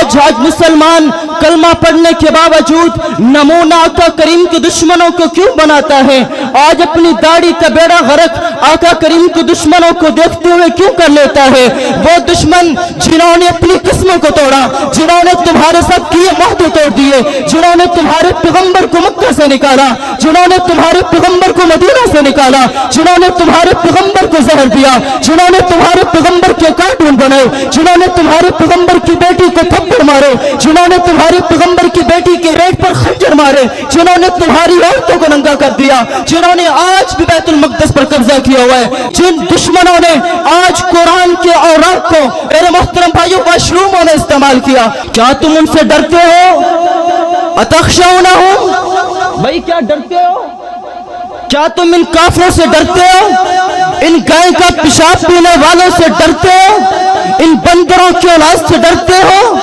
आज मुसलमान कलमा पढ़ने के बावजूद नमूना आका करीम के दुश्मनों को क्यों बनाता है? आज अपनी दाढ़ी का बेड़ा गर्क आका करीम के दुश्मनों को देखते हुए क्यों कर लेता है? वो दुश्मन जिन्होंने अपनी किस्मों को तोड़ा, जिन्होंने तुम्हारे साथ किए महदे तोड़ दिए, जिन्होंने तुम्हारे पैगंबर को मक्का से निकाला, जिन्होंने तुम्हारे पैगंबर को मदीना से निकाला, जिन्होंने तुम्हारे पैगंबर को जहर दिया, जिन्होंने तुम्हारे पैगंबर के कार्टून बनाए, जिन्होंने तुम्हारे पैगंबर की बेटी को थप्पड़ मारे, जिन्होंने तुम्हारे पैगंबर की बेटी के रेट पर खंजर मारे, जिन्होंने तुम्हारी औरतों को नंगा कर दिया, जिन्होंने आज भी बैतुल मक़दस पर कब्जा किया हुआ है, जिन दुश्मनों ने आज कुरान के औरात को मेरे मोहतरम भाइयों मशरूमों ने इस्तेमाल किया, क्या तुम उनसे डरते हो? अतख़शौनहुम, भाई क्या डरते हो? क्या तुम इन काफिरों से डरते हो? इन गाय का पेशाब पीने वालों से डरते हो? इन बंदरों की औलाद से डरते हो?